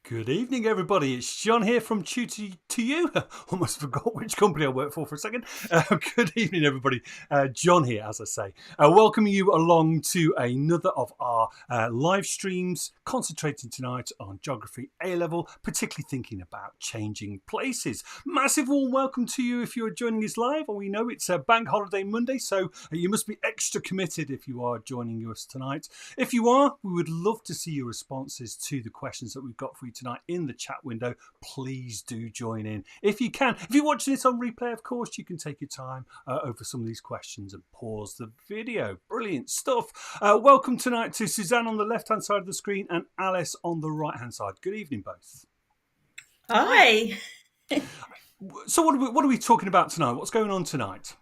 Good evening, everybody. It's John here from Tutor to You. Almost forgot which company I work for a second. Good evening, everybody. John here, as I say. Welcoming you along to another of our live streams, concentrating tonight on Geography A-Level, particularly thinking about changing places. Massive warm welcome to you if you're joining us live. We know it's a bank holiday Monday, so you must be extra committed if you are joining us tonight. If you are, we would love to see your responses to the questions that we've got for you tonight in the chat window. Please do join in if you can. If you're watching this on replay, of course, you can take your time over some of these questions and pause the video. Brilliant stuff. Welcome tonight to Suzanne on the left-hand side of the screen and Alice on the right-hand side. Good evening, both. Hi. So what are we talking about tonight? What's going on tonight?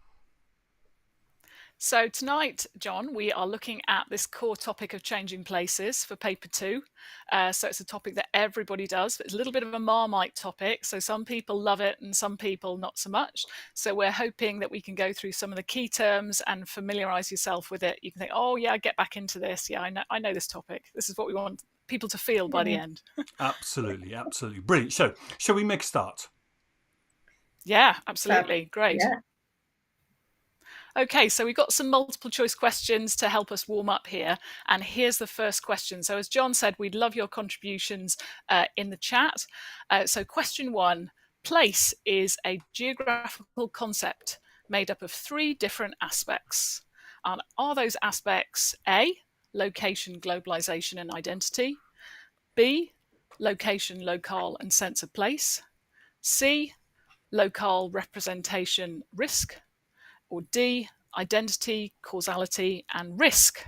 So tonight, John, we are looking at this core topic of changing places for paper 2. So it's a topic that everybody does, but it's a little bit of a Marmite topic. So some people love it and some people not so much. So we're hoping that we can go through some of the key terms and familiarise yourself with it. You can think, oh yeah, get back into this. Yeah, I know this topic. This is what we want people to feel by the end. Absolutely, absolutely. Brilliant. So shall we make a start? Yeah, absolutely. Great. Yeah. Okay, so we've got some multiple choice questions to help us warm up here. And here's the first question. So as John said, we'd love your contributions in the chat. So question 1, place is a geographical concept made up of 3 different aspects. And are those aspects A, location, globalization and identity, B, location, locale and sense of place, C, locale, representation, risk, or D, identity, causality, and risk.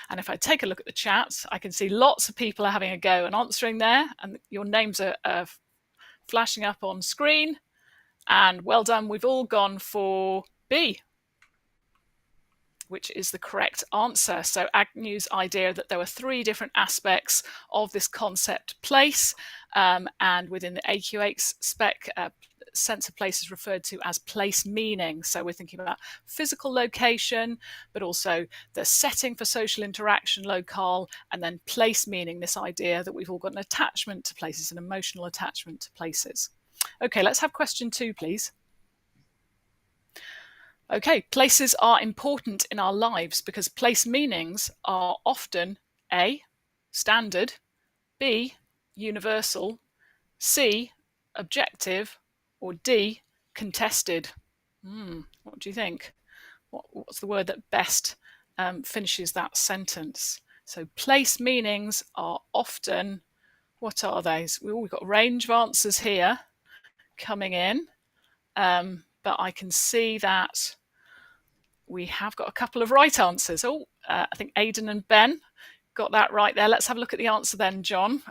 And if I take a look at the chat, I can see lots of people are having a go and answering there, and your names are flashing up on screen. And well done, we've all gone for B. which is the correct answer. So Agnew's idea that there were 3 different aspects of this concept place, and within the AQA spec, sense of place is referred to as place meaning. So we're thinking about physical location, but also the setting for social interaction, locale, and then place meaning, this idea that we've all got an attachment to places, an emotional attachment to places. Okay, let's have question 2, please. Okay, places are important in our lives because place meanings are often A, standard, B, universal, C, objective, or D, contested. What do you think? What's the word that best finishes that sentence? So place meanings are often, what are those? We've got a range of answers here coming in, but I can see that we have got a couple of right answers. I think Aidan and Ben got that right there. Let's have a look at the answer then, John.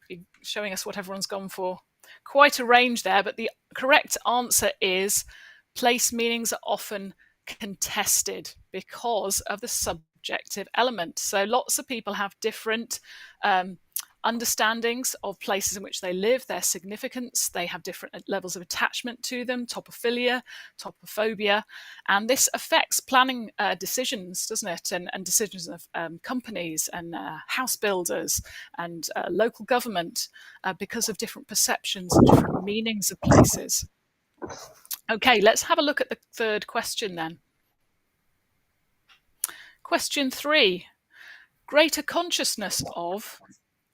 You're showing us what everyone's gone for. Quite a range there, but the correct answer is place meanings are often contested because of the subjective element. So lots of people have different understandings of places in which they live, their significance. They have different levels of attachment to them, topophilia, topophobia, and this affects planning decisions, doesn't it? And decisions of companies and house builders and local government because of different perceptions and different meanings of places. Okay, let's have a look at the 3rd question then. Question 3. Greater consciousness of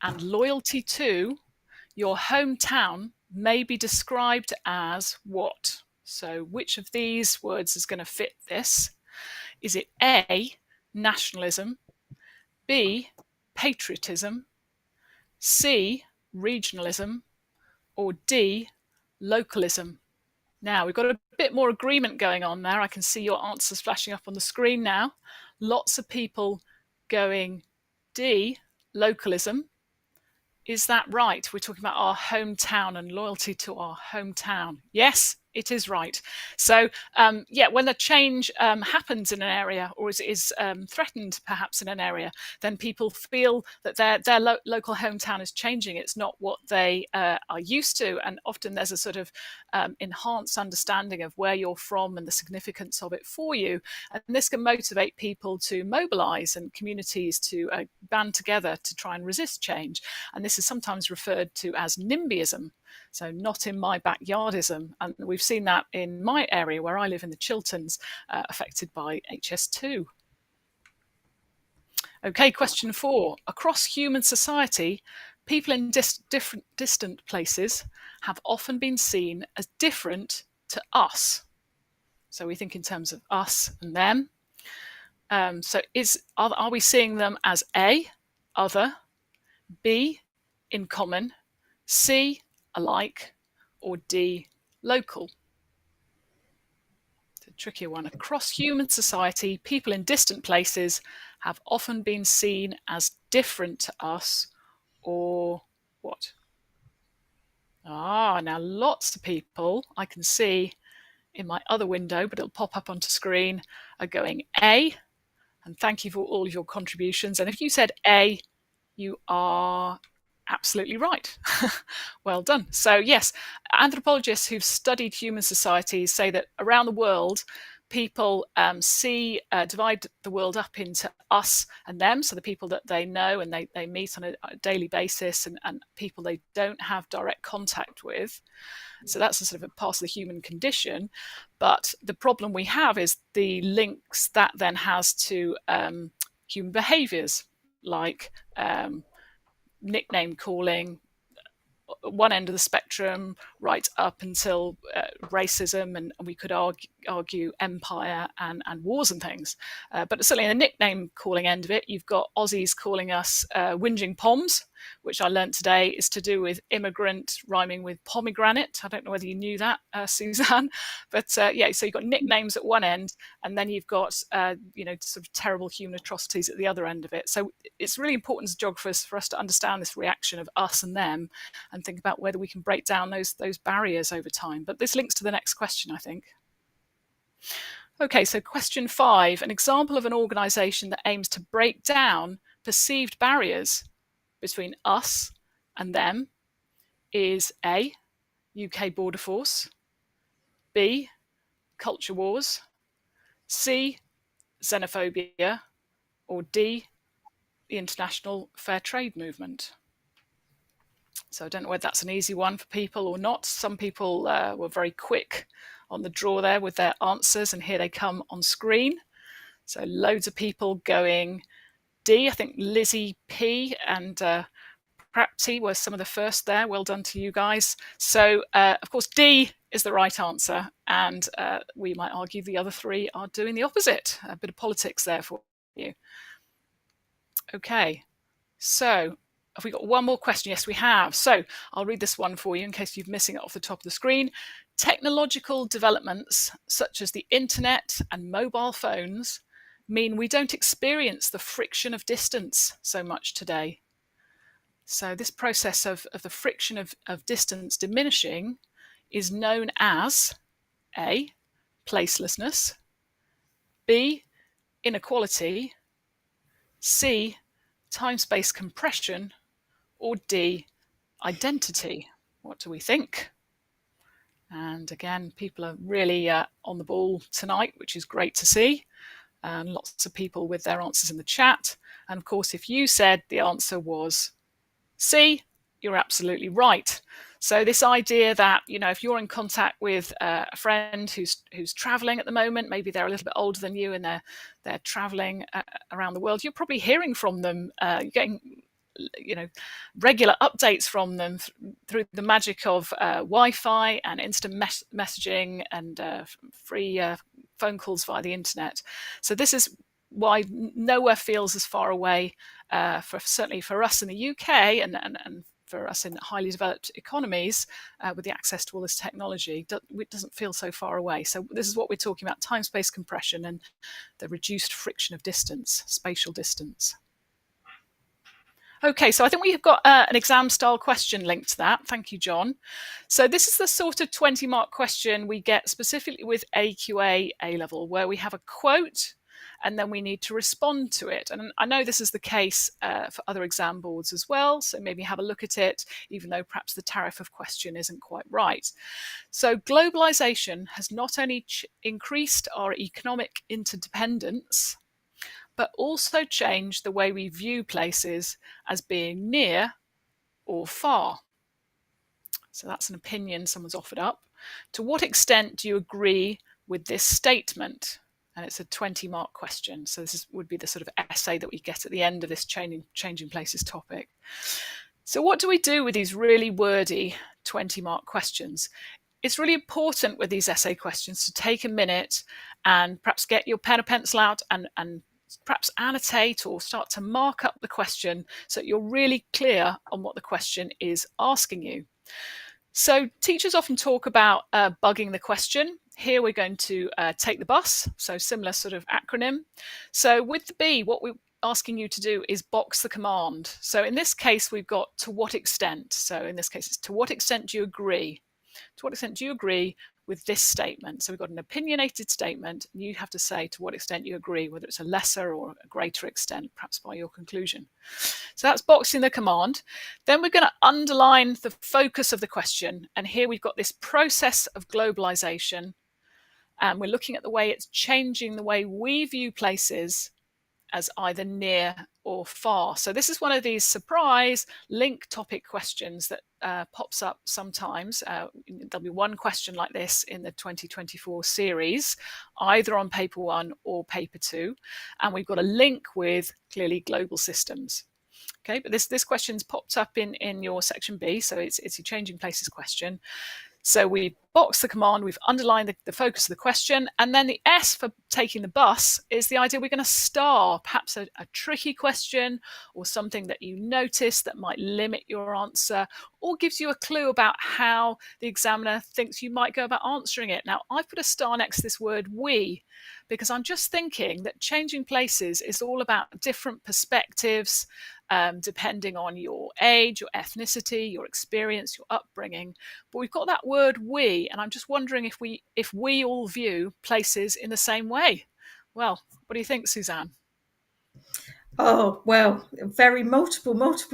and loyalty to your hometown may be described as what? So which of these words is going to fit this? Is it A, nationalism, B, patriotism, C, regionalism, or D, localism? Now, we've got a bit more agreement going on there. I can see your answers flashing up on the screen now. Lots of people going D, localism. Is that right? We're talking about our hometown and loyalty to our hometown. Yes, it is right. So, when a change happens in an area or is threatened perhaps in an area, then people feel that their local hometown is changing. It's not what they are used to. And often there's a sort of enhanced understanding of where you're from and the significance of it for you. And this can motivate people to mobilize and communities to band together to try and resist change. And this is sometimes referred to as NIMBYism. So not in my backyardism. And we've seen that in my area where I live in the Chilterns, affected by HS2. Okay, question 4. Across human society, people in distant places have often been seen as different to us. So we think in terms of us and them. So are we seeing them as A, other, B, in common, C, alike, or D, local? It's a trickier one. Across human society, people in distant places have often been seen as different to us, or what? Now lots of people I can see in my other window, but it'll pop up onto screen, are going A, and thank you for all of your contributions. And if you said A, you are absolutely right. Well done. So yes, anthropologists who've studied human societies say that around the world, people divide the world up into us and them, so the people that they know and they meet on a daily basis, and people they don't have direct contact with. So that's a sort of a part of the human condition. But the problem we have is the links that then has to human behaviours, like nickname calling, one end of the spectrum right up until racism, and we could argue empire and wars and things. But certainly in the nickname calling end of it, you've got Aussies calling us whinging poms, which I learnt today is to do with immigrant rhyming with pomegranate. I don't know whether you knew that, Suzanne, but so you've got nicknames at one end, and then you've got sort of terrible human atrocities at the other end of it. So it's really important as geographers for us to understand this reaction of us and them, and think about whether we can break down those barriers over time. But this links to the next question, I think. Okay, so question 5, an example of an organisation that aims to break down perceived barriers between us and them is A, UK Border Force, B, Culture Wars, C, xenophobia, or D, the International Fair Trade Movement. So I don't know whether that's an easy one for people or not. Some people were very quick on the draw there with their answers, and here they come on screen. So loads of people going D. I think Lizzie P and Prapti were some of the first there. Well done to you guys. So, of course, D is the right answer, and we might argue the other 3 are doing the opposite. A bit of politics there for you. Okay, so have we got one more question? Yes, we have. So I'll read this one for you in case you're missing it off the top of the screen. Technological developments such as the internet and mobile phones mean we don't experience the friction of distance so much today. So this process of the friction of distance diminishing is known as A, placelessness, B, inequality, C, time-space compression, or D, identity. What do we think? And again, people are really on the ball tonight, which is great to see. And lots of people with their answers in the chat. And of course, if you said the answer was C, you're absolutely right. So this idea that, if you're in contact with a friend who's traveling at the moment, maybe they're a little bit older than you and they're traveling around the world, you're probably hearing from them, you're getting regular updates from them through the magic of Wi-Fi and instant messaging and free phone calls via the internet. So this is why nowhere feels as far away, certainly for us in the UK and for us in highly developed economies with the access to all this technology. It doesn't feel so far away. So this is what we're talking about, time-space compression and the reduced friction of distance, spatial distance. Okay, so I think we've got an exam-style question linked to that. Thank you, John. So this is the sort of 20-mark question we get specifically with AQA A-level, where we have a quote and then we need to respond to it. And I know this is the case for other exam boards as well, so maybe have a look at it, even though perhaps the tariff of question isn't quite right. So globalization has not only increased our economic interdependence, but also changed the way we view places as being near or far. So that's an opinion someone's offered up. To what extent do you agree with this statement? And it's a 20-mark question. So this would be the sort of essay that we get at the end of this changing places topic. So what do we do with these really wordy 20-mark questions? It's really important with these essay questions to take a minute and perhaps get your pen or pencil out and perhaps annotate or start to mark up the question so that you're really clear on what the question is asking you. So teachers often talk about bugging the question. Here we're going to take the bus, so similar sort of acronym. So with the B, what we're asking you to do is box the command. So in this case, we've got to what extent. So in this case, it's to what extent do you agree? To what extent do you agree with this statement? So we've got an opinionated statement, and you have to say to what extent you agree, whether it's a lesser or a greater extent, perhaps by your conclusion. So that's boxing the command. Then we're going to underline the focus of the question. And here we've got this process of globalization, and we're looking at the way it's changing the way we view places as either near or far. So this is one of these surprise link topic questions that pops up sometimes. There'll be one question like this in the 2024 series, either on paper 1 or paper 2. And we've got a link with clearly global systems. Okay, but this question's popped up in your section B, so it's your changing places question. So we box the command, we've underlined the focus of the question, and then the S for taking the bus is the idea we're going to star perhaps a tricky question or something that you notice that might limit your answer or gives you a clue about how the examiner thinks you might go about answering it. Now, I've put a star next to this word we because I'm just thinking that changing places is all about different perspectives, depending on your age, your ethnicity, your experience, your upbringing. But we've got that word we be. And I'm just wondering if we all view places in the same way. Well, what do you think, Suzanne? Oh, well, very multiple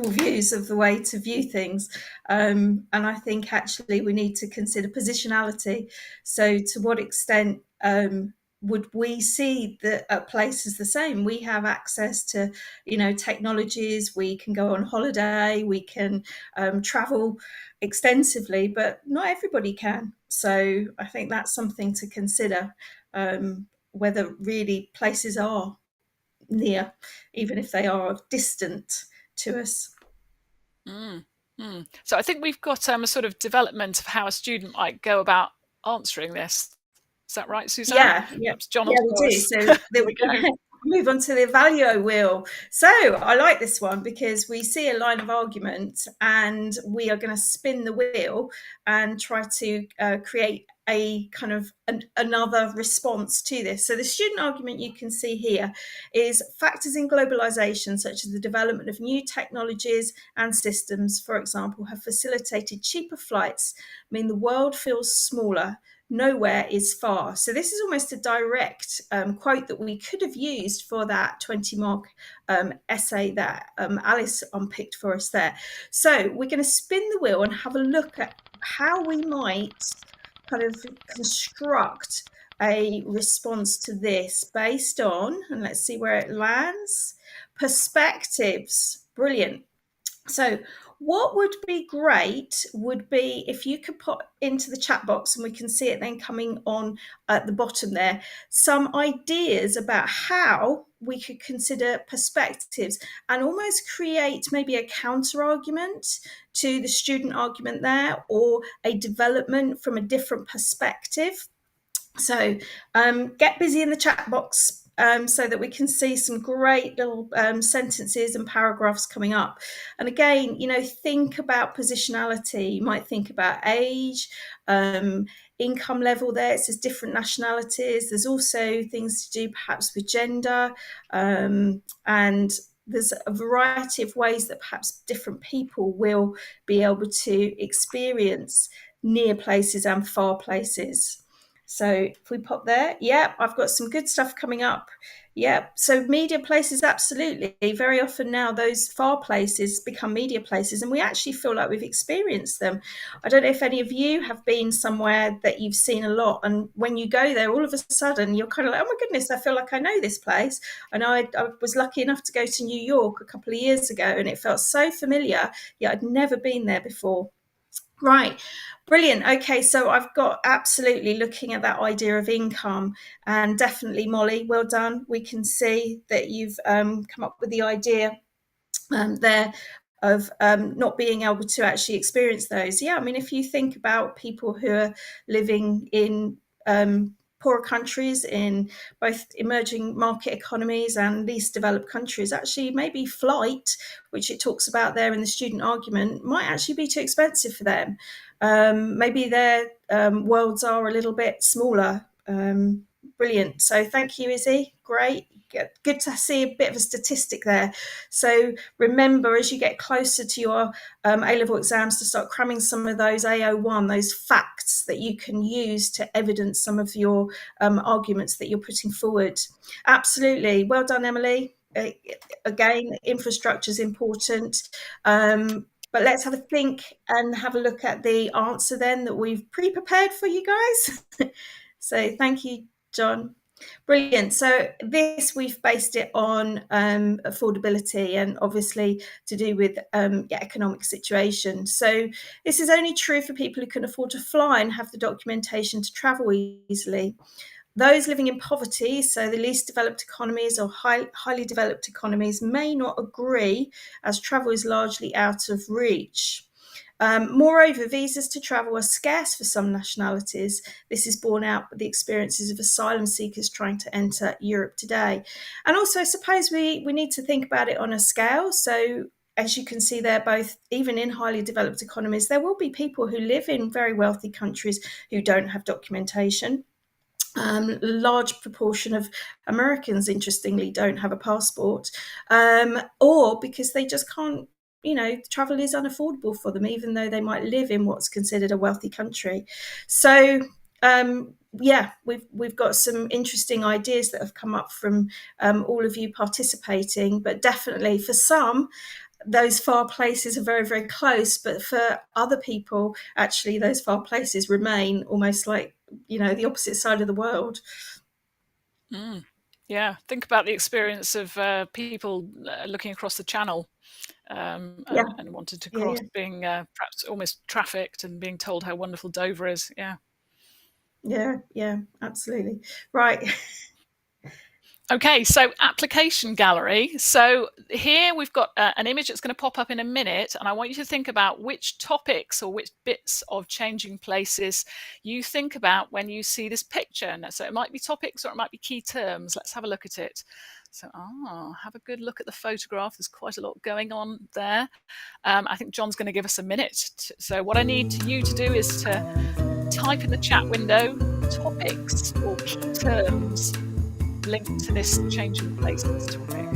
views of the way to view things. And I think actually we need to consider positionality. So to what extent would we see that a place is the same? We have access to, technologies. We can go on holiday. We can travel extensively, but not everybody can. So I think that's something to consider, whether really places are near, even if they are distant to us. So I think we've got a sort of development of how a student might go about answering this. Is that right, Suzanne? Yeah, Perhaps John will we tell do. us. So Here we go. move on to the evaluo wheel. So I like this one because we see a line of argument and we are going to spin the wheel and try to create a kind of another response to this. So the student argument you can see here is factors in globalization, such as the development of new technologies and systems, for example, have facilitated cheaper flights, mean the world feels smaller. Nowhere is far. So this is almost a direct quote that we could have used for that 20 mark essay that Alice unpicked for us there. So we're going to spin the wheel and have a look at how we might kind of construct a response to this based on, and let's see where it lands, perspectives. Brilliant. So what would be great would be if you could put into the chat box, and we can see it then coming on at the bottom there, some ideas about how we could consider perspectives and almost create maybe a counter argument to the student argument there, or a development from a different perspective. So get busy in the chat box so that we can see some great little sentences and paragraphs coming up. And again, think about positionality. You might think about age, income level there. It says different nationalities. There's also things to do perhaps with gender, and there's a variety of ways that perhaps different people will be able to experience near places and far places. So if we pop there, I've got some good stuff coming up. So media places, absolutely. Very often now those far places become media places, and we actually feel like we've experienced them. I don't know if any of you have been somewhere that you've seen a lot, and when you go there, all of a sudden you're kind of like, oh my goodness, I feel like I know this place. And I was lucky enough to go to New York a couple of years ago, and it felt so familiar, yet I'd never been there before. Right. Brilliant. Okay, so I've got absolutely looking at that idea of income, and definitely, Molly, well done. We can see that you've come up with the idea there of not being able to actually experience those. I mean, if you think about people who are living in poorer countries, in both emerging market economies and least developed countries, actually maybe flight, which it talks about there in the student argument, might actually be too expensive for them. Maybe their worlds are a little bit smaller. Brilliant. So thank you, Izzy. Great. Good to see a bit of a statistic there. So remember, as you get closer to your A-level exams, to start cramming some of those AO1, those facts that you can use to evidence some of your arguments that you're putting forward. Absolutely. Well done, Emily. Again, infrastructure is important. But let's have a think and have a look at the answer then that we've pre-prepared for you guys. So thank you, John. Brilliant. So this, we've based it on affordability, and obviously to do with economic situation. So this is only true for people who can afford to fly and have the documentation to travel easily. Those living in poverty, so the least developed economies or highly developed economies, may not agree, as travel is largely out of reach. Moreover, visas to travel are scarce for some nationalities. This is borne out by the experiences of asylum seekers trying to enter Europe today. And also, I suppose we need to think about it on a scale. So as you can see there, both even in highly developed economies, there will be people who live in very wealthy countries who don't have documentation. A large proportion of Americans, interestingly, don't have a passport, or because they just can't travel is unaffordable for them, even though they might live in what's considered a wealthy country. So we've got some interesting ideas that have come up from all of you participating, but definitely for some, those far places are very, very close, but for other people, actually, those far places remain almost like, the opposite side of the world. Yeah, think about the experience of people looking across the channel and wanted to cross, being perhaps almost trafficked and being told how wonderful Dover is. Yeah, absolutely. Right. Okay, so application gallery. So here we've got an image that's going to pop up in a minute, and I want you to think about which topics or which bits of changing places you think about when you see this picture. And so it might be topics or it might be key terms. Let's have a look at it. So have a good look at the photograph. There's quite a lot going on there. I think John's going to give us a minute. So what I need you to do is to type in the chat window topics or key terms linked to this changing places topic.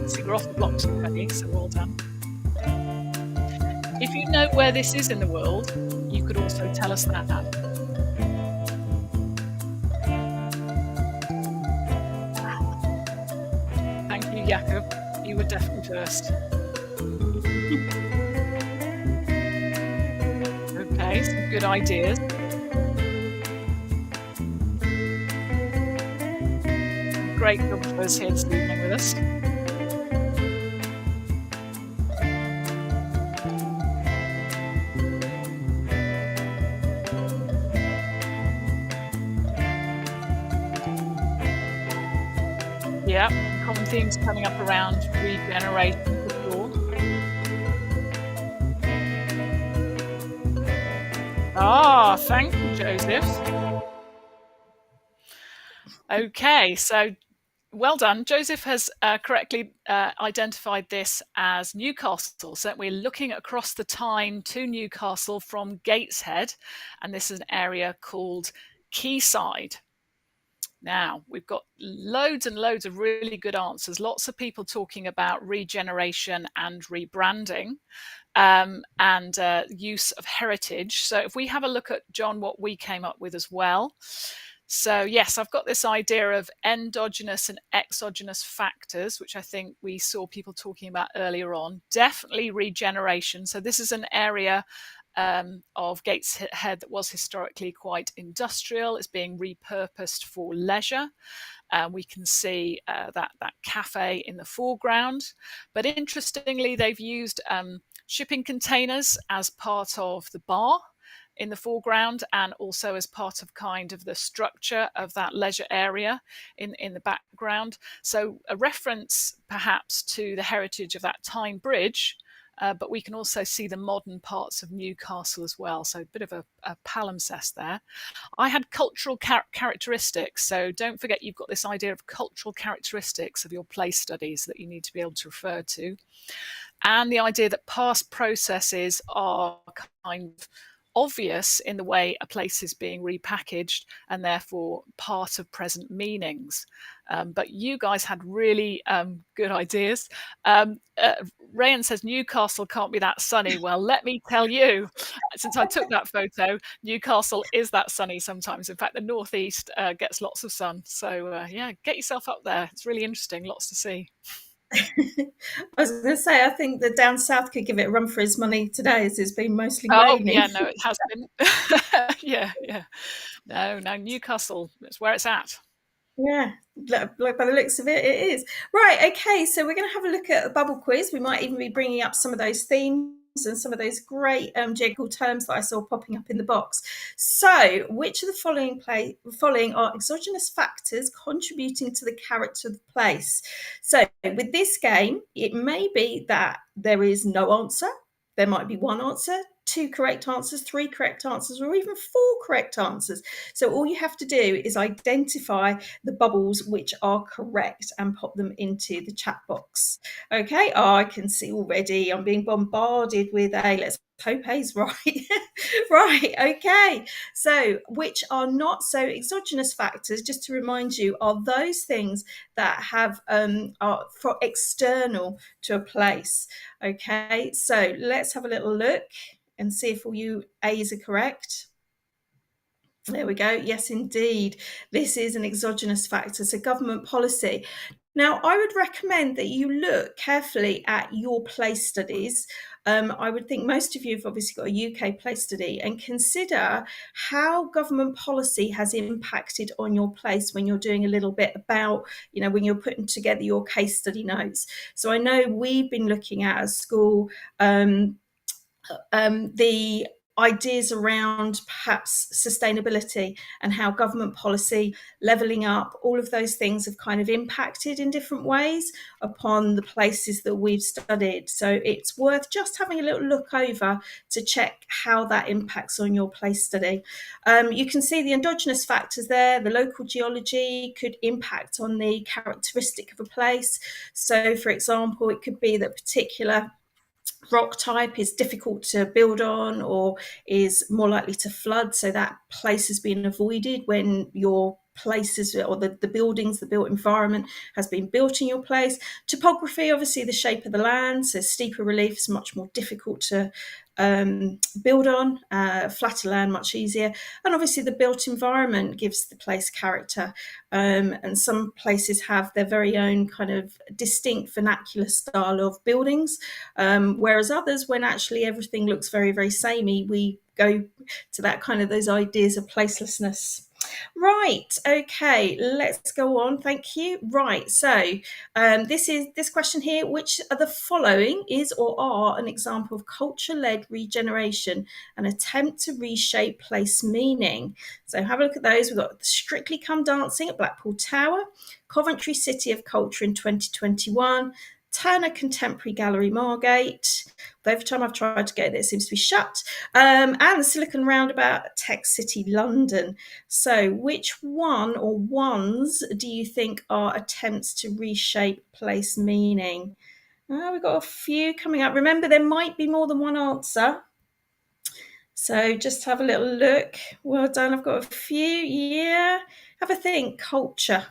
So we're off the blocks already, so well done. If you know where this is in the world, you could also tell us that. Thank you, Jakob. You were definitely first. Okay, some good ideas. Great photographers here this evening with us. Yeah, common themes coming up around regeneration for sure. Thank you, Joseph. Okay, so well done. Joseph has correctly identified this as Newcastle. So we're looking across the Tyne to Newcastle from Gateshead, and this is an area called Quayside. Now, we've got loads and loads of really good answers. Lots of people talking about regeneration and rebranding and use of heritage. So if we have a look at, John, what we came up with as well. So yes, I've got this idea of endogenous and exogenous factors, which I think we saw people talking about earlier on. Definitely regeneration. So this is an area of Gateshead that was historically quite industrial. It's being repurposed for leisure. We can see that cafe in the foreground. But interestingly, they've used shipping containers as part of the bar in the foreground, and also as part of kind of the structure of that leisure area in the background. So a reference perhaps to the heritage of that Tyne Bridge, but we can also see the modern parts of Newcastle as well. So a bit of a palimpsest there. I had cultural characteristics. So don't forget you've got this idea of cultural characteristics of your place studies that you need to be able to refer to. And the idea that past processes are kind of obvious in the way a place is being repackaged and therefore part of present meanings. But you guys had really good ideas. Rayan says Newcastle can't be that sunny. Well, let me tell you, since I took that photo, Newcastle is that sunny sometimes. In fact, the northeast gets lots of sun. So get yourself up there. It's really interesting. Lots to see. I was going to say, I think the down south could give it a run for his money today, as it's been mostly raining. Yeah, no, it has been. yeah. No, Newcastle, that's where it's at. Yeah, like by the looks of it, it is. Right, okay, so we're going to have a look at the bubble quiz. We might even be bringing up some of those themes and some of those great geographical terms that I saw popping up in the box. So, which of the following are exogenous factors contributing to the character of the place? So, with this game, it may be that there is no answer. There might be one answer. 2 correct answers, 3 correct answers, or even 4 correct answers. So all you have to do is identify the bubbles which are correct and pop them into the chat box. Okay, I can see already I'm being bombarded with A. Let's hope A's right. Right, okay. So which are not, so exogenous factors, just to remind you, are those things that have are for external to a place. Okay, so let's have a little look and see if all you A's are correct. There we go. Yes, indeed. This is an exogenous factor, so government policy. Now, I would recommend that you look carefully at your place studies. I would think most of you have obviously got a UK place study, and consider how government policy has impacted on your place when you're doing a little bit about, when you're putting together your case study notes. So I know we've been looking at a school, the ideas around perhaps sustainability and how government policy, levelling up, all of those things have kind of impacted in different ways upon the places that we've studied. So it's worth just having a little look over to check how that impacts on your place study. You can see the endogenous factors there. The local geology could impact on the characteristic of a place. So, for example, it could be that particular rock type is difficult to build on or is more likely to flood, so that place has been avoided when your places or the buildings, the built environment has been built in your place. Topography, obviously the shape of the land, so steeper relief is much more difficult to build on, flatter land much easier, and obviously the built environment gives the place character, and some places have their very own kind of distinct vernacular style of buildings, whereas others, when actually everything looks very, very samey, we go to that kind of those ideas of placelessness. Right, okay, let's go on. Thank you. Right, so this question here: which of the following is or are an example of culture-led regeneration, an attempt to reshape place meaning? So have a look at those. We've got Strictly Come Dancing at Blackpool Tower, Coventry City of Culture in 2021, Turner Contemporary Gallery Margate. Every time I've tried to go there, it seems to be shut. And the Silicon Roundabout at Tech City, London. So which one or ones do you think are attempts to reshape place meaning? We've got a few coming up. Remember, there might be more than one answer. So just have a little look. Well done. I've got a few. Yeah. Have a think. Culture.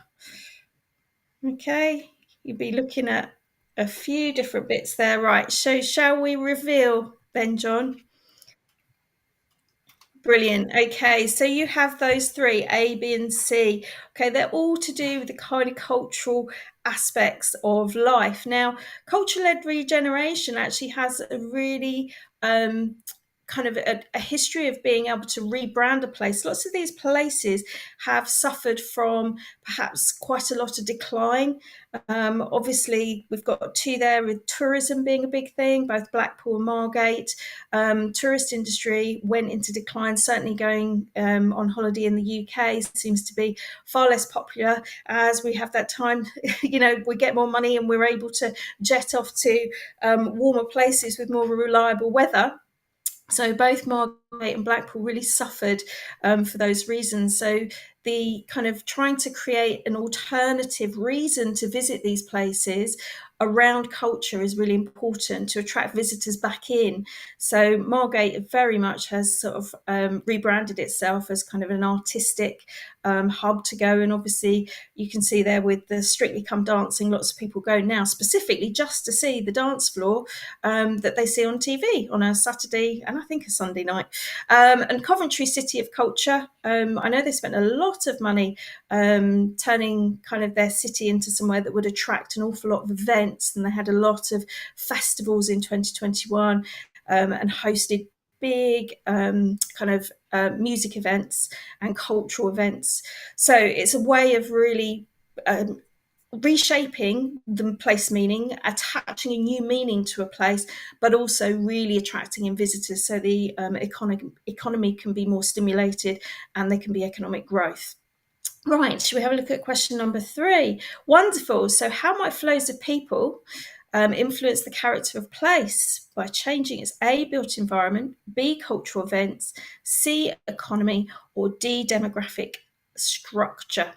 Okay. You'd be looking at a few different bits there. Right. So shall we reveal then, John? Brilliant. Okay, so you have those three, A, B, and C. Okay, they're all to do with the kind of cultural aspects of life. Now, culture-led regeneration actually has a really kind of a history of being able to rebrand a place. Lots of these places have suffered from perhaps quite a lot of decline. Obviously, we've got two there with tourism being a big thing, both Blackpool and Margate. Tourist industry went into decline, certainly going on holiday in the UK seems to be far less popular as we have that time, we get more money and we're able to jet off to warmer places with more reliable weather. So both Margate and Blackpool really suffered for those reasons. So the kind of trying to create an alternative reason to visit these places around culture is really important to attract visitors back in. So Margate very much has sort of rebranded itself as kind of an artistic hub to go. And obviously you can see there with the Strictly Come Dancing, lots of people go now specifically just to see the dance floor that they see on TV on a Saturday and I think a Sunday night. And Coventry City of Culture, I know they spent a lot of money turning kind of their city into somewhere that would attract an awful lot of events, and they had a lot of festivals in 2021 and hosted big kind of music events and cultural events. So it's a way of really reshaping the place meaning, attaching a new meaning to a place, but also really attracting in visitors so the economy can be more stimulated and there can be economic growth. Right, should we have a look at question number 3? Wonderful. So how might flows of people influence the character of place by changing its A, built environment, B, cultural events, C, economy, or D, demographic structure.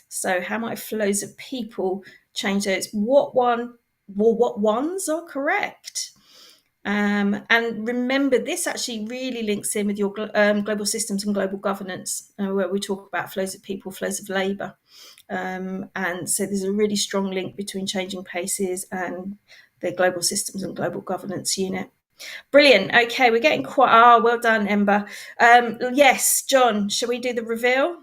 So how might flows of people change those? What ones are correct? And remember, this actually really links in with your global systems and global governance, where we talk about flows of people, flows of labour. And so there's a really strong link between changing places and the global systems and global governance unit. Brilliant. Okay, we're getting quite... well done, Ember. Yes, John, shall we do the reveal?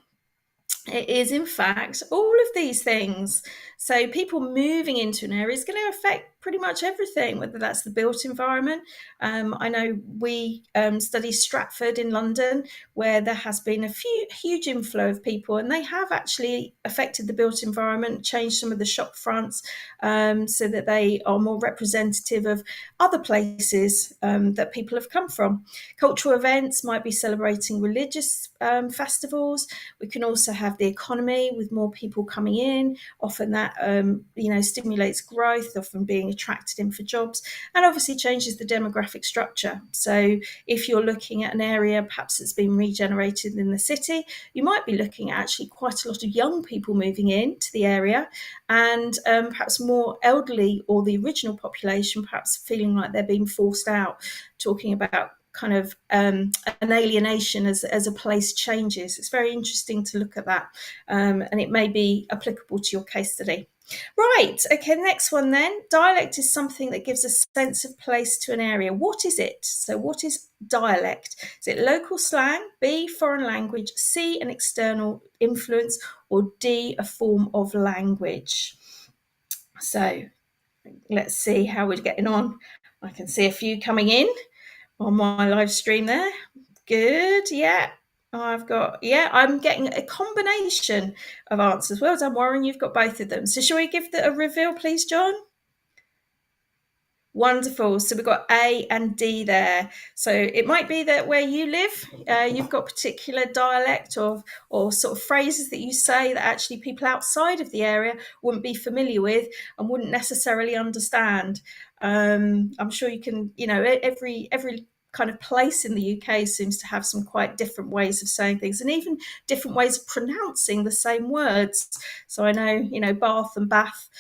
It is, in fact, all of these things. So people moving into an area is going to affect pretty much everything, whether that's the built environment. I know we study Stratford in London, where there has been a huge inflow of people, and they have actually affected the built environment, changed some of the shop fronts so that they are more representative of other places that people have come from. Cultural events might be celebrating religious festivals. We can also have the economy with more people coming in. Often that stimulates growth, often being attracted in for jobs, and obviously changes the demographic structure. So if you're looking at an area perhaps that's been regenerated in the city, you might be looking at actually quite a lot of young people moving into the area, and perhaps more elderly or the original population perhaps feeling like they're being forced out, talking about kind of an alienation as a place changes. It's very interesting to look at that, and it may be applicable to your case study. Right, okay, next one then. Dialect is something that gives a sense of place to an area. What is it? So what is dialect? Is it local slang, B, foreign language, C, an external influence, or D, a form of language? So let's see how we're getting on. I can see a few coming in on my live stream there. Good, yeah. I'm getting a combination of answers. Well done, Warren, you've got both of them. So shall we give a reveal, please, John? Wonderful. So we've got A and D there. So it might be that where you live, you've got particular dialect or sort of phrases that you say that actually people outside of the area wouldn't be familiar with and wouldn't necessarily understand. I'm sure you can, every kind of place in the UK seems to have some quite different ways of saying things, and even different ways of pronouncing the same words. So I know, Bath and Bath,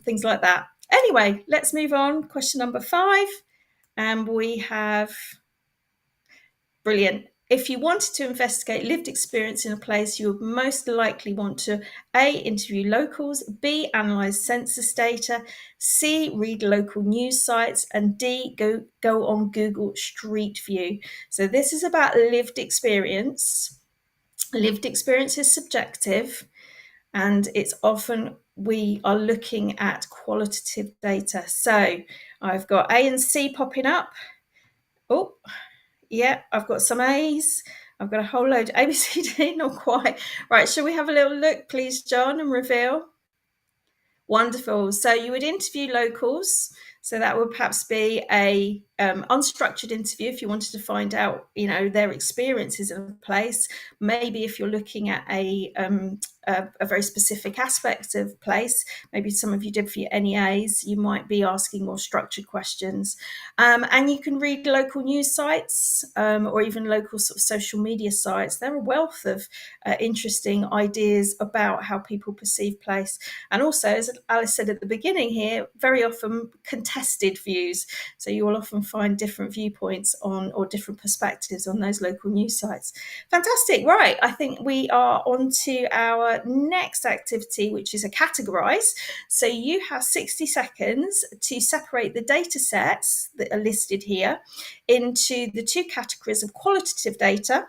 things like that. Anyway, let's move on. Question number 5. And we have... Brilliant. If you wanted to investigate lived experience in a place, you would most likely want to A, interview locals, B, analyse census data, C, read local news sites, and D, go on Google Street View. So this is about lived experience. Lived experience is subjective, and it's often we are looking at qualitative data. So I've got A and C popping up. Oh, yeah, I've got some A's. I've got a whole load. A, B, C, D, not quite. Right, shall we have a little look, please, John, and reveal? Wonderful. So you would interview locals. So that would perhaps be a unstructured interview if you wanted to find out, their experiences in a place. Maybe if you're looking at a very specific aspect of place, maybe some of you did for your NEAs, you might be asking more structured questions. And you can read local news sites or even local sort of social media sites. There are a wealth of interesting ideas about how people perceive place. And also, as Alice said at the beginning here, very often contested views. So you will often find different viewpoints on or different perspectives on those local news sites. Fantastic. Right. I think we are on to our next activity, which is a categorize. So you have 60 seconds to separate the data sets that are listed here into the two categories of qualitative data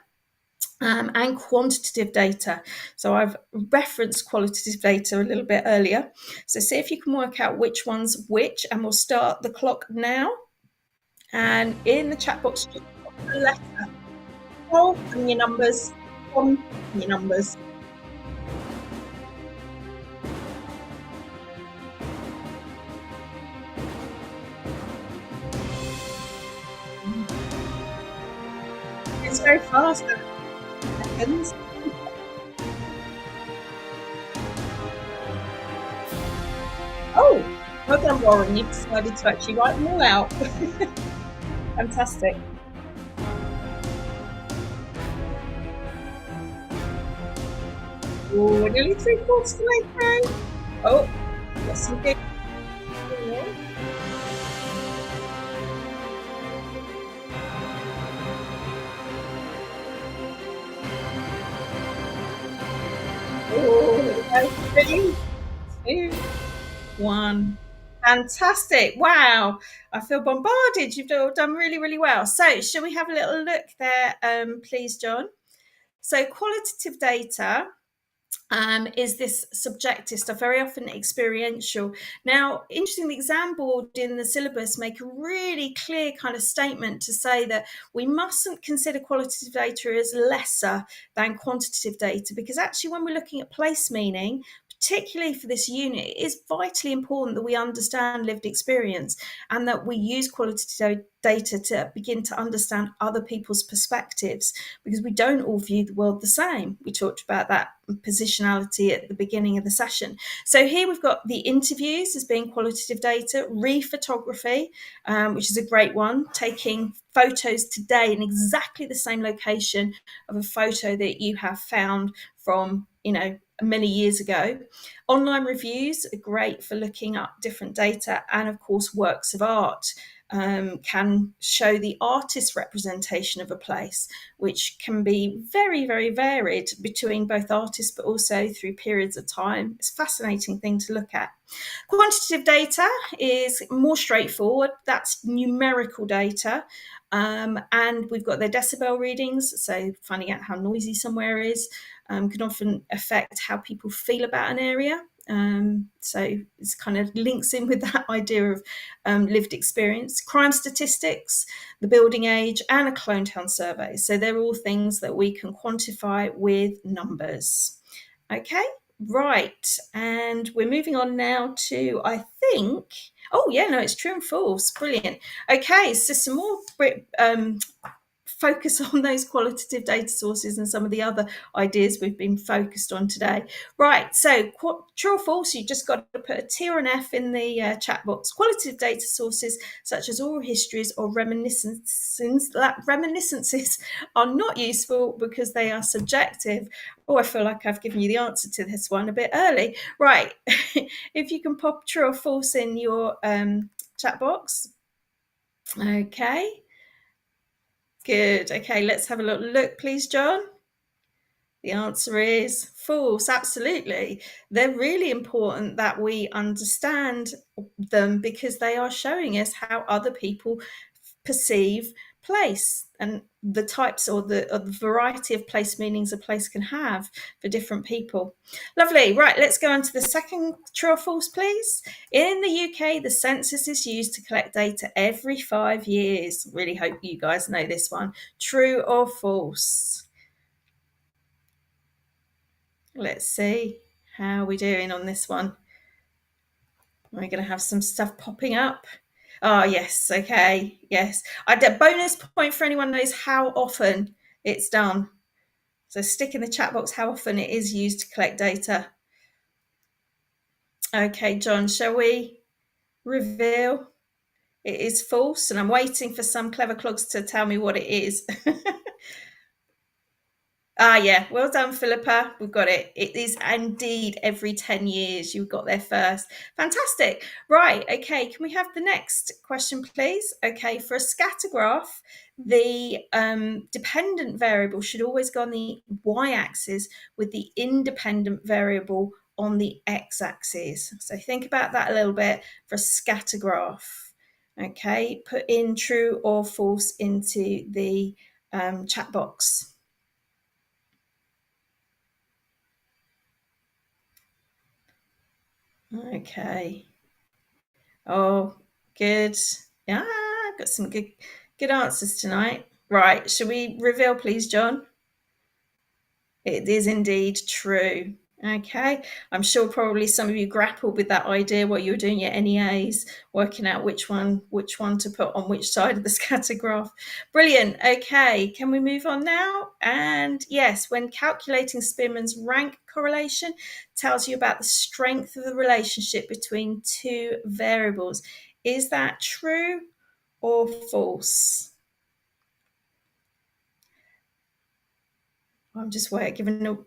and quantitative data. So I've referenced qualitative data a little bit earlier. So see if you can work out which one's which, and we'll start the clock now. And in the chat box, just put the letter 12 and your numbers, 1 and your numbers. It's very fast. Seconds. Oh, well done, Warren. You've decided to actually write them all out. Fantastic. Oh, we're nearly 3/4 of the way through. Oh, got some good. Oh, here we go. 3, 2, 1. Fantastic. Wow. I feel bombarded. You've all done really, really well. So shall we have a little look there, please, John? So qualitative data is this subjective stuff, very often experiential. Now, interesting, the exam board in the syllabus make a really clear kind of statement to say that we mustn't consider qualitative data as lesser than quantitative data, because actually when we're looking at place meaning, particularly for this unit, it is vitally important that we understand lived experience and that we use qualitative data to begin to understand other people's perspectives, because we don't all view the world the same. We talked about that positionality at the beginning of the session. So here we've got the interviews as being qualitative data, re-photography, which is a great one, taking photos today in exactly the same location of a photo that you have found from, many years ago. Online reviews are great for looking up different data, and of course works of art can show the artist's representation of a place, which can be very, very varied between both artists but also through periods of time. It's a fascinating thing to look at. Quantitative data is more straightforward. That's numerical data. And we've got their decibel readings, so finding out how noisy somewhere is can often affect how people feel about an area. So it's kind of links in with that idea of lived experience. Crime statistics, the building age, and a clone town survey. So they're all things that we can quantify with numbers. Okay, right. And we're moving on now to, I think, it's true and false. Brilliant. Okay, so some more focus on those qualitative data sources and some of the other ideas we've been focused on today. Right, so true or false, you just got to put a T or an F in the chat box. Qualitative data sources such as oral histories or reminiscences are not useful because they are subjective. Oh, I feel like I've given you the answer to this one a bit early. Right, if you can pop true or false in your chat box. Okay. Good. Okay, let's have a little look, please, John. The answer is false. Absolutely. They're really important that we understand them because they are showing us how other people perceive place and the types or the variety of place meanings a place can have for different people. Lovely. Right, let's go on to the second true or false, please. In the UK, the census is used to collect data every 5 years. Really hope you guys know this one. True or false? Let's see how we're doing on this one. We're going to have some stuff popping up. Oh, yes. Okay. Yes. I did a bonus point for anyone who knows how often it's done. So stick in the chat box how often it is used to collect data. Okay, John, shall we reveal? It is false, and I'm waiting for some clever clogs to tell me what it is. Yeah, well done, Philippa. We've got it. It is indeed every 10 years. You got there first. Fantastic. Right, okay, can we have the next question, please? Okay, for a scatter graph, the dependent variable should always go on the y-axis with the independent variable on the x-axis. So think about that a little bit for a scatter graph. Okay, put in true or false into the chat box. Okay. Oh, good. Yeah, got some good answers tonight. Right, shall we reveal, please, John? It is indeed true. Okay, I'm sure probably some of you grappled with that idea while you were doing your NEAs, working out which one to put on which side of the scatter graph. Brilliant. Okay, can we move on now? And yes, when calculating Spearman's rank correlation, tells you about the strength of the relationship between two variables. Is that true or false? I'm just giving a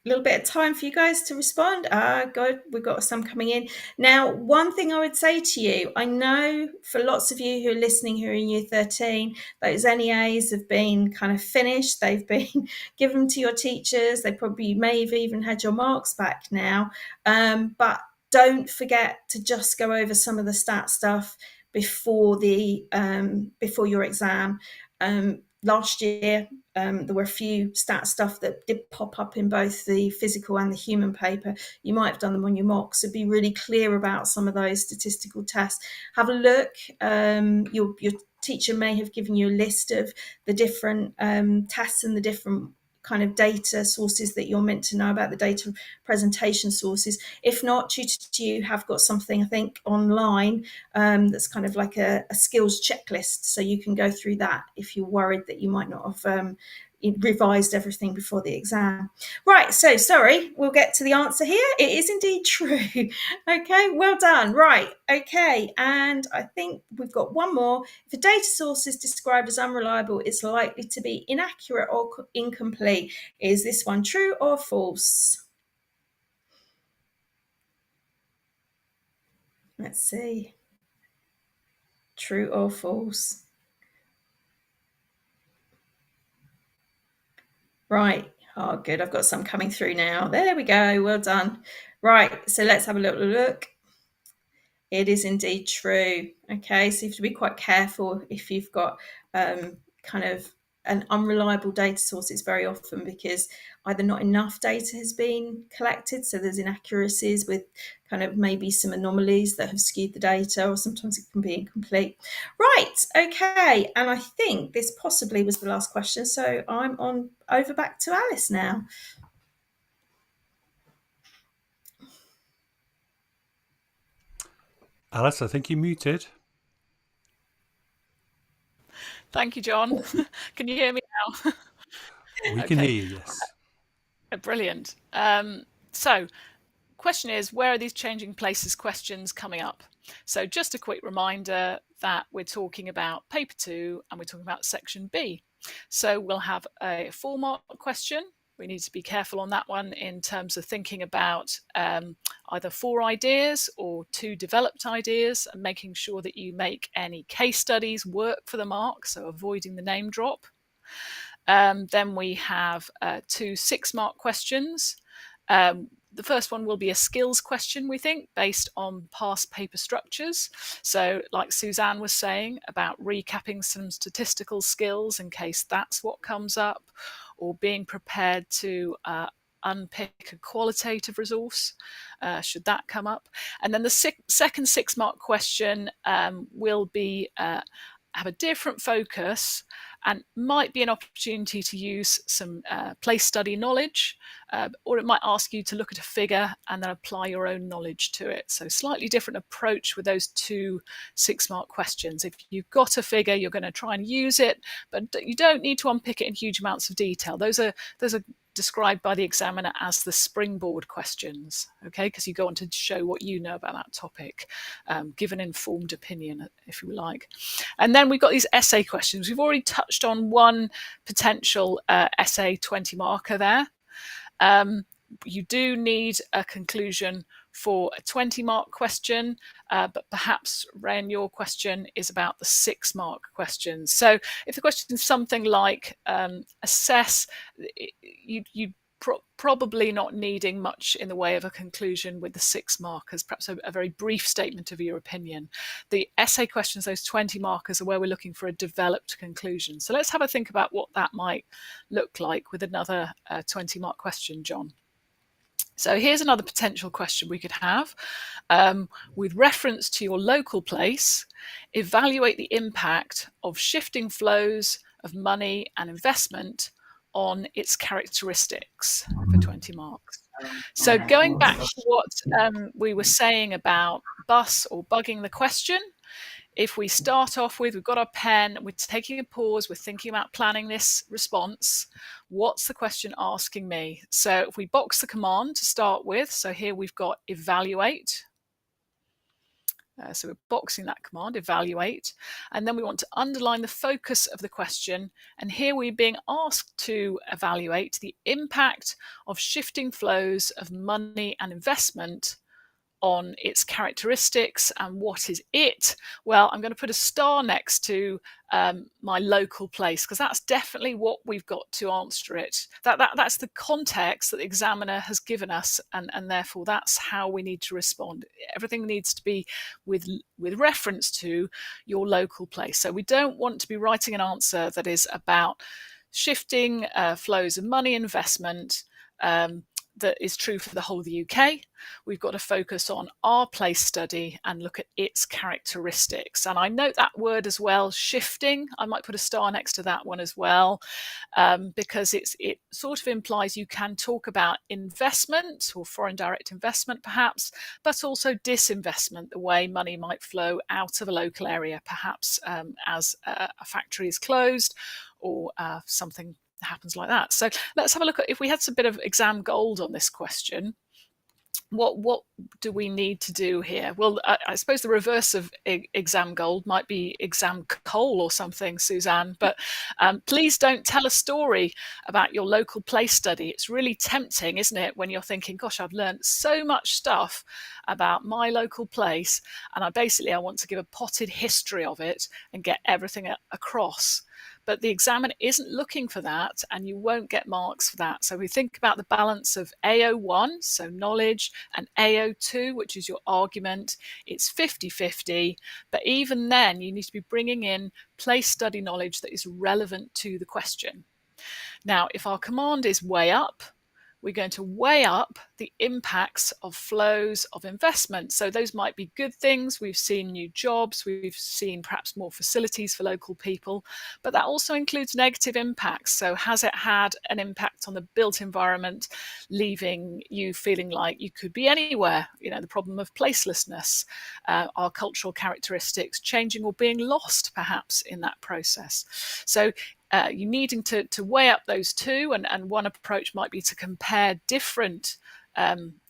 little bit of time for you guys to respond. Good, we've got some coming in. Now, one thing I would say to you, I know for lots of you who are listening who are in year 13, those NEAs have been kind of finished. They've been given to your teachers. They probably may have even had your marks back now. But don't forget to just go over some of the stat stuff before your exam. Last year, there were a few stat stuff that did pop up in both the physical and the human paper. You might have done them on your mocks, so be really clear about some of those statistical tests. Have a look. Your teacher may have given you a list of the different tests and the different kind of data sources that you're meant to know about, the data presentation sources. If not, Tutor2U have got something, I think, online that's kind of like a skills checklist, so you can go through that if you're worried that you might not have revised everything before the exam. Right, so sorry, we'll get to the answer here. It is indeed true. Okay, well done. Right, okay, and I think we've got one more. If a data source is described as unreliable, it's likely to be inaccurate or incomplete. Is this one true or false? Let's see. True or false? Right. Oh, good. I've got some coming through now. There we go. Well done. Right. So let's have a little look. It is indeed true. Okay. So you have to be quite careful if you've got kind of an unreliable data source. It's very often because either not enough data has been collected, so there's inaccuracies with kind of maybe some anomalies that have skewed the data, or sometimes it can be incomplete. Right, okay, and I think this possibly was the last question, so I'm on over back to Alice now. Alice, I think you're muted. Thank you, John. Can you hear me now? We can hear you, yes. Brilliant. So, question is, where are these changing places questions coming up? So just a quick reminder that we're talking about paper 2 and we're talking about section B. So we'll have a 4-mark question. We need to be careful on that one in terms of thinking about either 4 ideas or 2 developed ideas, and making sure that you make any case studies work for the mark, so avoiding the name drop. Then we have 2 6-mark questions. The first one will be a skills question, we think, based on past paper structures. So like Suzanne was saying about recapping some statistical skills in case that's what comes up, or being prepared to unpick a qualitative resource, should that come up. And then the second 6-mark question will be have a different focus and might be an opportunity to use some place study knowledge, or it might ask you to look at a figure and then apply your own knowledge to it. So slightly different approach with those 2 6-mark questions. If you've got a figure, you're going to try and use it, but you don't need to unpick it in huge amounts of detail. Those are described by the examiner as the springboard questions, okay, because you go on to show what you know about that topic, give an informed opinion, if you like. And then we've got these essay questions. We've already touched on one potential essay 20 marker there. You do need a conclusion for a 20-mark question, but perhaps, Ren, your question is about the 6-mark questions. So if the question is something like assess, you probably not needing much in the way of a conclusion with the 6 markers, perhaps a very brief statement of your opinion. The essay questions, those 20 markers, are where we're looking for a developed conclusion. So let's have a think about what that might look like with another 20-mark question, John. So here's another potential question we could have. With reference to your local place, evaluate the impact of shifting flows of money and investment on its characteristics for 20 marks. So going back to what we were saying about bus or bugging the question, if we start off with, we've got our pen, we're taking a pause, we're thinking about planning this response, what's the question asking me? So if we box the command to start with, so here we've got evaluate. So we're boxing that command, evaluate, and then we want to underline the focus of the question. And here we're being asked to evaluate the impact of shifting flows of money and investment on its characteristics. And what is it? Well, I'm going to put a star next to my local place, because that's definitely what we've got to answer it. That's the context that the examiner has given us, and therefore that's how we need to respond. Everything needs to be with reference to your local place. So we don't want to be writing an answer that is about shifting flows of money investment that is true for the whole of the UK. We've got to focus on our place study and look at its characteristics. And I note that word as well, shifting. I might put a star next to that one as well, because it sort of implies you can talk about investment or foreign direct investment perhaps, but also disinvestment, the way money might flow out of a local area, perhaps as a factory is closed or something happens like that. So let's have a look at, if we had some bit of exam gold on this question, what do we need to do here? Well, I suppose the reverse of exam gold might be exam coal or something, Suzanne, but please don't tell a story about your local place study. It's really tempting, isn't it, when you're thinking, gosh, I've learned so much stuff about my local place, and I want to give a potted history of it and get everything across. But the examiner isn't looking for that, and you won't get marks for that. So we think about the balance of AO1, so knowledge, and AO2, which is your argument. It's 50-50, but even then you need to be bringing in place study knowledge that is relevant to the question. Now, if our command is weigh up, we're going to weigh up the impacts of flows of investment. So those might be good things. We've seen new jobs, we've seen perhaps more facilities for local people, but that also includes negative impacts. So has it had an impact on the built environment, leaving you feeling like you could be anywhere? You know, the problem of placelessness, our cultural characteristics changing or being lost perhaps in that process. So you needing to weigh up those two, and one approach might be to compare different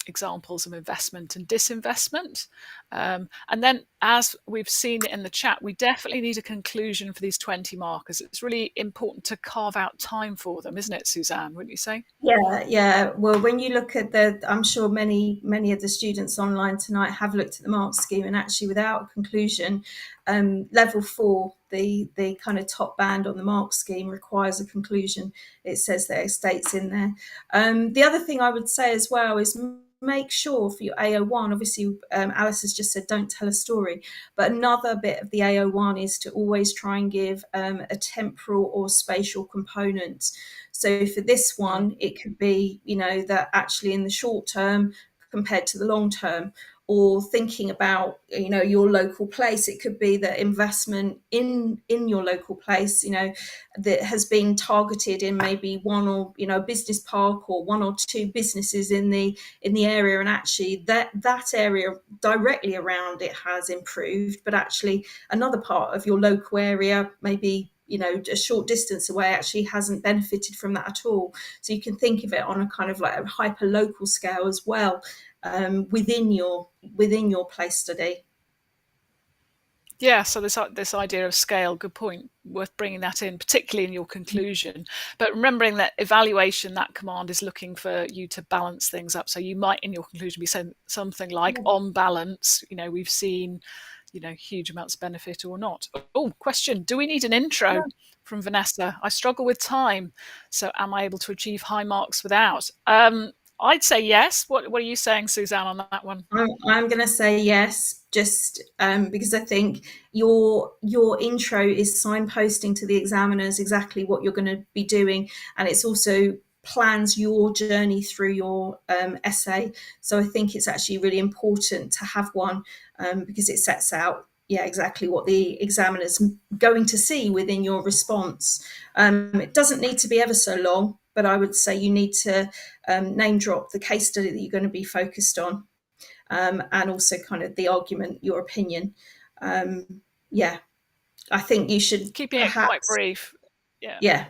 examples of investment and disinvestment. And then, as we've seen in the chat, we definitely need a conclusion for these 20 markers. It's really important to carve out time for them, isn't it, Suzanne, wouldn't you say? Yeah. Well, when you look at I'm sure many of the students online tonight have looked at the mark scheme, and actually without a conclusion, level 4, the kind of top band on the mark scheme, requires a conclusion. It says there, it states in there. The other thing I would say as well is make sure for your AO1, obviously Alice has just said don't tell a story, but another bit of the AO1 is to always try and give a temporal or spatial component. So for this one, it could be, that actually in the short term compared to the long term, or thinking about, your local place. It could be that investment in your local place, that has been targeted in maybe one or, a business park or one or two businesses in the area. And actually that area directly around it has improved, but actually another part of your local area, maybe, a short distance away, actually hasn't benefited from that at all. So you can think of it on a kind of like a hyper local scale as well, within your place study. Yeah, so this idea of scale, good point, worth bringing that in, particularly in your conclusion. But remembering that evaluation, that command is looking for you to balance things up. So you might, in your conclusion, be saying something like, on balance, we've seen, huge amounts of benefit or not. Oh, question, do we need an intro? From Vanessa? I struggle with time, so am I able to achieve high marks without? I'd say yes. What are you saying, Suzanne, on that one? I'm going to say yes, just because I think your intro is signposting to the examiners exactly what you're going to be doing, and it's also plans your journey through your essay. So I think it's actually really important to have one, because it sets out exactly what the examiner's going to see within your response. It doesn't need to be ever so long. but I would say you need to name drop the case study that you're going to be focused on, and also kind of the argument, your opinion. Yeah, I think you should Keeping it quite perhaps. brief. Yeah,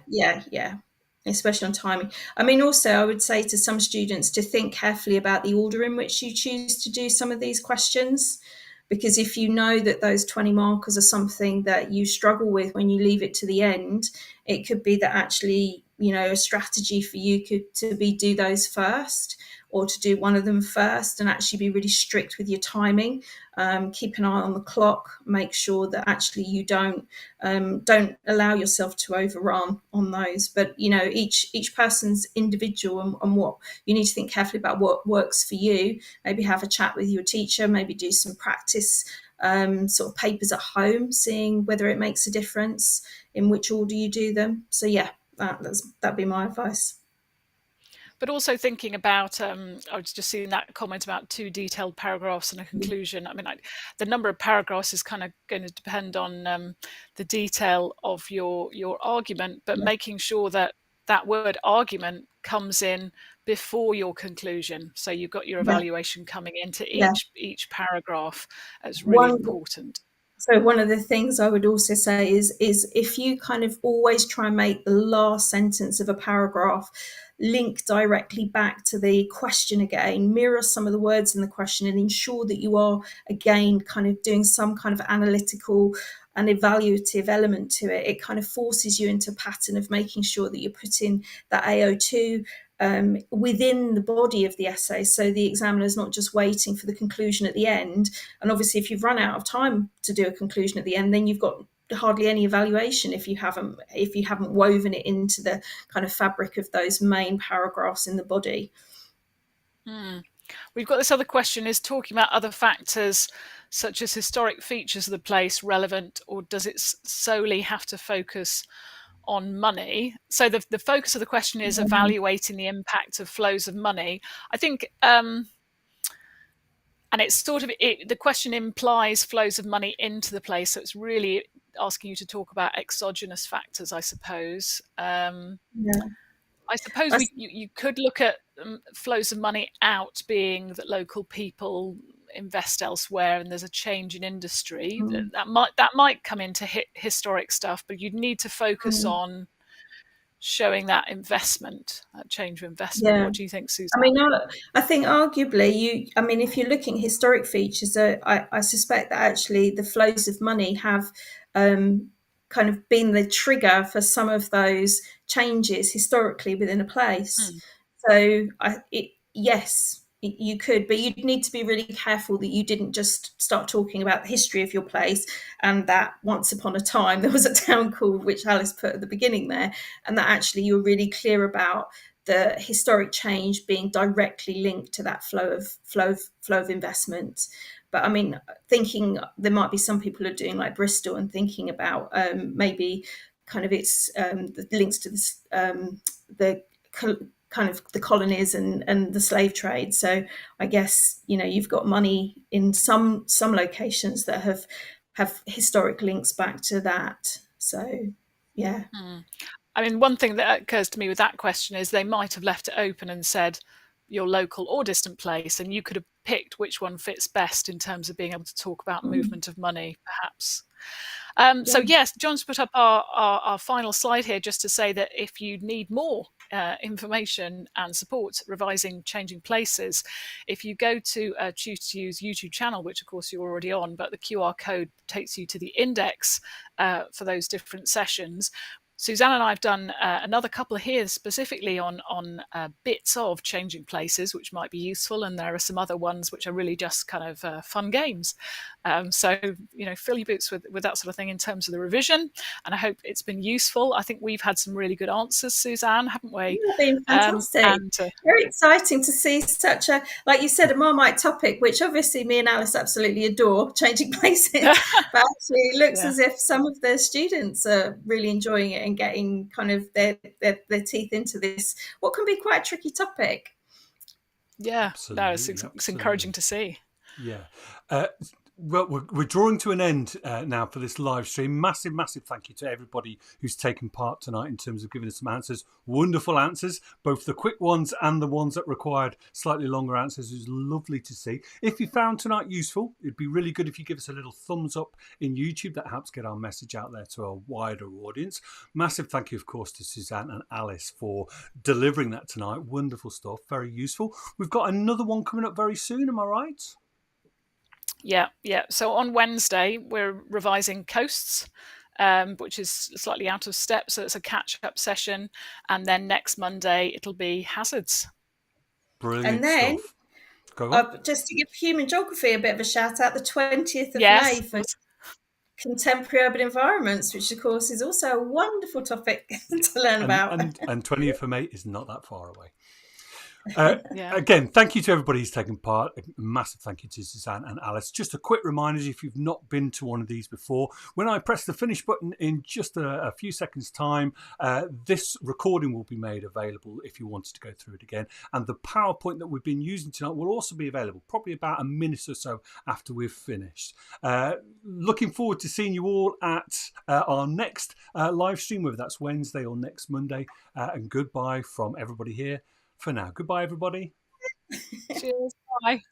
especially on timing. I mean, also, I would say to some students to think carefully about the order in which you choose to do some of these questions, because if you know that those 20 markers are something that you struggle with when you leave it to the end, it could be that actually, a strategy for you could to be do those first, or to do one of them first and actually be really strict with your timing. Keep an eye on the clock, make sure that actually you don't allow yourself to overrun on those. But each person's individual, and what you need to think carefully about what works for you. Maybe have a chat with your teacher, maybe do some practice sort of papers at home, seeing whether it makes a difference in which order you do them. So yeah, that'd be my advice. But also thinking about, I was just seeing that comment about 2 detailed paragraphs and a conclusion. I mean, the number of paragraphs is kind of going to depend on the detail of your argument, but making sure that that word argument comes in before your conclusion. So you've got your evaluation coming into each paragraph. That's really important. So one of the things I would also say is if you kind of always try and make the last sentence of a paragraph link directly back to the question again, mirror some of the words in the question, and ensure that you are again kind of doing some kind of analytical and evaluative element to it. It kind of forces you into a pattern of making sure that you're putting that AO2 within the body of the essay, so the examiner is not just waiting for the conclusion at the end. And obviously, if you've run out of time to do a conclusion at the end, then you've got hardly any evaluation if you haven't woven it into the kind of fabric of those main paragraphs in the body. We've got this other question: is talking about other factors such as historic features of the place relevant, or does it solely have to focus on money? So the focus of the question is evaluating the impact of flows of money. I think, and it's sort of the question implies flows of money into the place, so it's really asking you to talk about exogenous factors, I suppose. I suppose you could look at flows of money out being that local people invest elsewhere and there's a change in industry. That might come into historic stuff, but you'd need to focus on showing that investment, that change of investment. What do you think, Susan? I mean, I think arguably if you're looking at historic features, I suspect that actually the flows of money have kind of been the trigger for some of those changes historically within a place. So yes, you could, but you'd need to be really careful that you didn't just start talking about the history of your place and that once upon a time there was a town called, which Alice put at the beginning there, and that actually you're really clear about the historic change being directly linked to that flow of investment. But I mean, thinking there might be some people who are doing like Bristol and thinking about maybe kind of its the links to this, the kind of the colonies and the slave trade. So I guess you've got money in some locations that have historic links back to that. So yeah. I mean, one thing that occurs to me with that question is they might have left it open and said your local or distant place, and you could have picked which one fits best in terms of being able to talk about movement of money, perhaps. So yes, John's put up our final slide here just to say that if you need more information and support revising changing places, if you go to Choose to Use YouTube channel, which of course you're already on, but the QR code takes you to the index for those different sessions. Suzanne and I have done another couple here specifically on bits of changing places, which might be useful, and there are some other ones which are really just kind of fun games. So, fill your boots with that sort of thing in terms of the revision, and I hope it's been useful. I think we've had some really good answers, Suzanne, haven't we? It's been fantastic. Very exciting to see such a, like you said, a Marmite topic, which obviously me and Alice absolutely adore, changing places, but actually it looks as if some of the students are really enjoying it and getting kind of their teeth into this, what can be quite a tricky topic. Yeah, absolutely, no, it's encouraging to see. Yeah. Well, we're drawing to an end now for this live stream. Massive, massive thank you to everybody who's taken part tonight in terms of giving us some answers. Wonderful answers, both the quick ones and the ones that required slightly longer answers. It was lovely to see. If you found tonight useful, it'd be really good if you give us a little thumbs up in YouTube. That helps get our message out there to a wider audience. Massive thank you, of course, to Suzanne and Alice for delivering that tonight. Wonderful stuff, very useful. We've got another one coming up very soon, am I right? Yeah. So on Wednesday, we're revising coasts, which is slightly out of step. So it's a catch-up session. And then next Monday, it'll be hazards. Brilliant and then, stuff. Go on. just to give human geography a bit of a shout out, the 20th of May for contemporary urban environments, which of course is also a wonderful topic to learn about. And 20th of May is not that far away. Again, thank you to everybody who's taken part. A massive thank you to Suzanne and Alice. Just a quick reminder, if you've not been to one of these before, when I press the finish button in just a few seconds time, this recording will be made available if you wanted to go through it again, and the PowerPoint that we've been using tonight will also be available probably about a minute or so after we've finished. Looking forward to seeing you all at our next live stream, whether that's Wednesday or next Monday, and goodbye from everybody here for now. Goodbye, everybody. Cheers. Bye.